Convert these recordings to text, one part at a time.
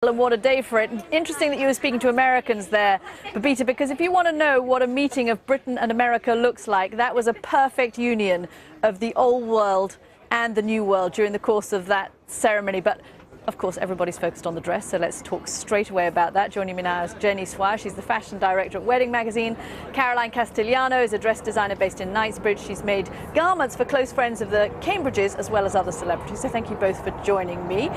And what a day for it. Interesting that you were speaking to Americans there, Babita, because if you want to know what a meeting of Britain and America looks like, that was a perfect union of the old world and the new world during the course of that ceremony. But of course, everybody's focused on the dress, so let's talk straight away about that. Joining me now is Jenny Swire. She's the fashion director at Wedding Magazine. Caroline Castigliano is a dress designer based in Knightsbridge. She's made garments for close friends of the Cambridges as well as other celebrities. So thank you both for joining me.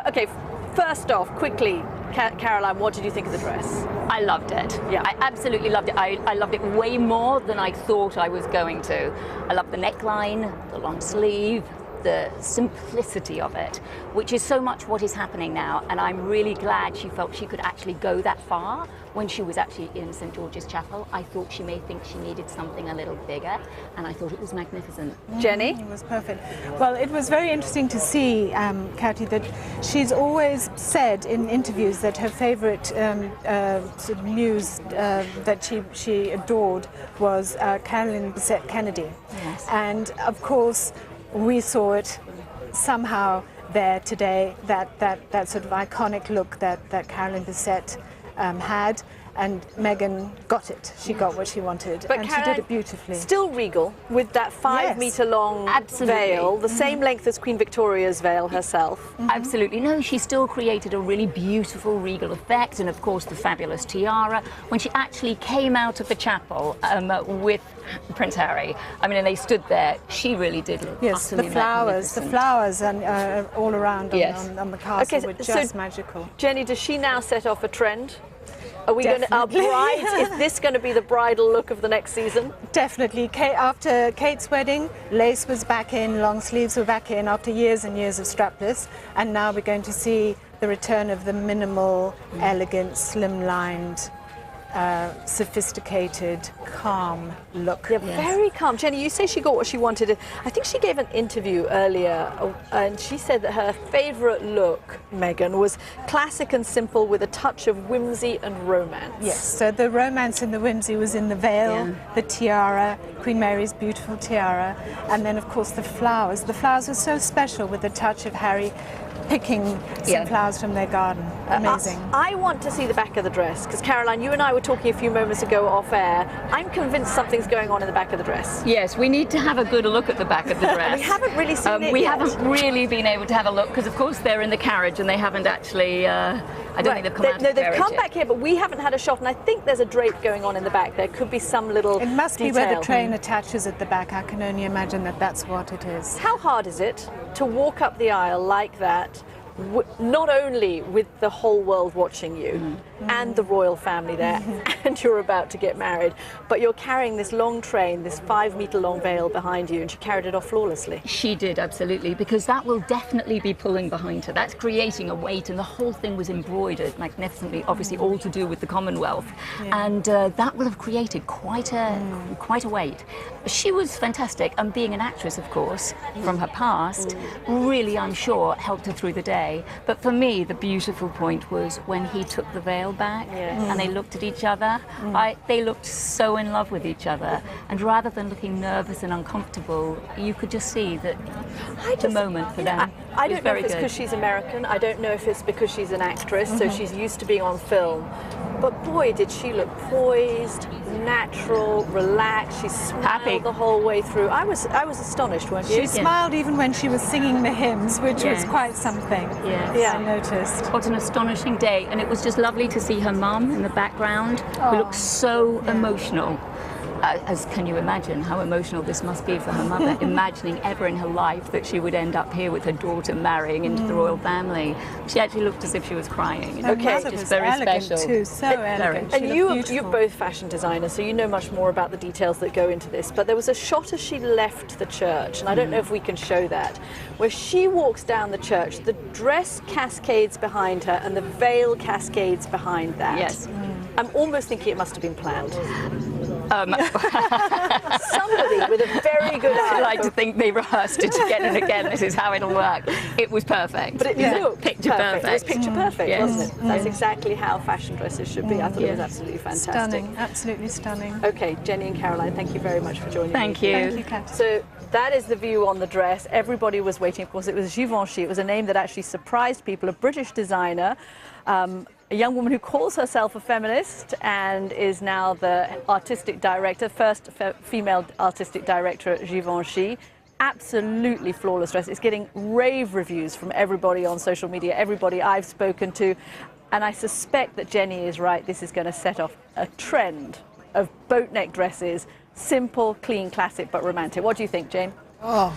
Okay, first off, quickly, Caroline, what did you think of the dress? I loved it. Yeah. I absolutely loved it. I loved it way more than I thought I was going to. I loved the neckline, the long sleeve, the simplicity of it, which is so much what is happening now, and I'm really glad she felt she could actually go that far when she was actually in St. George's Chapel. I thought she may think she needed something a little bigger, and I thought it was magnificent. Jenny? It was perfect. Well, it was very interesting to see, Katy, that she's always said in interviews that her favourite sort of muse that she adored was Carolyn Bessette Kennedy. Yes. And of course, we saw it somehow there today, that sort of iconic look that Carolyn Bessette had, and Meghan got it. She got what she wanted, But and Caroline, she did it beautifully. Still regal, with that 5-metre long Absolutely. veil, the same length as Queen Victoria's veil herself. Absolutely. No, she still created a really beautiful regal effect, and of course the fabulous tiara. When she actually came out of the chapel with Prince Harry, I mean, and they stood there, she really did look utterly the magnificent. flowers and all around Yes. on the castle Okay, were so just magical. Jenny, does she now set off a trend? Are we going to, our Definitely. brides, is this going to be the bridal look of the next season? Definitely. After Kate's wedding, lace was back in, long sleeves were back in after years and years of strapless, and now we're going to see the return of the minimal, elegant, slim-lined, sophisticated, calm look. Yeah, very calm. Jenny, you say she got what she wanted. I think she gave an interview earlier, and she said that her favourite look, Meghan, was classic and simple with a touch of whimsy and romance. Yes, so the romance and the whimsy was in the veil, the tiara, Queen Mary's beautiful tiara, and then of course the flowers. The flowers were so special with the touch of Harry picking some flowers from their garden. Amazing. I want to see the back of the dress, because Caroline, you and I were talking a few moments ago off air. I'm convinced something's going on in the back of the dress. Yes, we need to have a good look at the back of the dress. We haven't really seen it We yet. haven't really been able to have a look, because of course they're in the carriage and they haven't actually, I don't think they've come out of the they've carriage come yet. back here, but we haven't had a shot, and I think there's a drape going on in the back. There could be some little It must detail. be where the train attaches at the back. I can only imagine that that's what it is. How hard is it to walk up the aisle like that, not only with the whole world watching you and the royal family there, and you're about to get married, but you're carrying this long train, this 5-metre long veil behind you, and she carried it off flawlessly? She did, absolutely, because that will definitely be pulling behind her. That's creating a weight, and the whole thing was embroidered magnificently, obviously all to do with the Commonwealth, and that will have created quite a weight. She was fantastic, and being an actress, of course, from her past, really, I'm sure, helped her through the day. But for me, the beautiful point was when he took the veil back and they looked at each other. They looked so in love with each other, and rather than looking nervous and uncomfortable, you could just see that the moment for them I was don't know very if it's good. because she's American. I don't know if it's because she's an actress, so she's used to being on film. But boy, did she look poised, natural, relaxed. She smiled Happy. the whole way through. I was astonished, weren't you? She smiled even when she was singing the hymns, which was quite something. Yes. I noticed. What an astonishing day, and it was just lovely to see her mum in the background, who looked so emotional. As can you imagine how emotional this must be for her mother, imagining ever in her life that she would end up here with her daughter marrying into the royal family. She actually looked as if she was crying. Her mother just was very elegant special. too, so elegant. And She you're looked beautiful. both fashion designers, so you know much more about the details that go into this. But there was a shot as she left the church, and I don't know if we can show that, where she walks down the church, the dress cascades behind her, and the veil cascades behind that. Yes. I'm almost thinking it must have been planned. Somebody with a very good eye. I like to think they rehearsed it again and again. This is how it'll work. It was perfect. But it looked picture perfect. It was picture perfect, Yes. wasn't it? That's exactly how fashion dresses should be. I thought it was absolutely fantastic. Stunning, absolutely stunning. Okay, Jenny and Caroline, thank you very much for joining me. Thank you. Thank you, Kat. So that is the view on the dress. Everybody was waiting. Of course, it was Givenchy. It was a name that actually surprised people. A British designer, a young woman who calls herself a feminist and is now the artistic director, first female artistic director at Givenchy. Absolutely flawless dress. It's getting rave reviews from everybody on social media, everybody I've spoken to. And I suspect that Jenny is right. This is going to set off a trend of boat neck dresses, simple, clean, classic, but romantic. What do you think, Jane? Oh,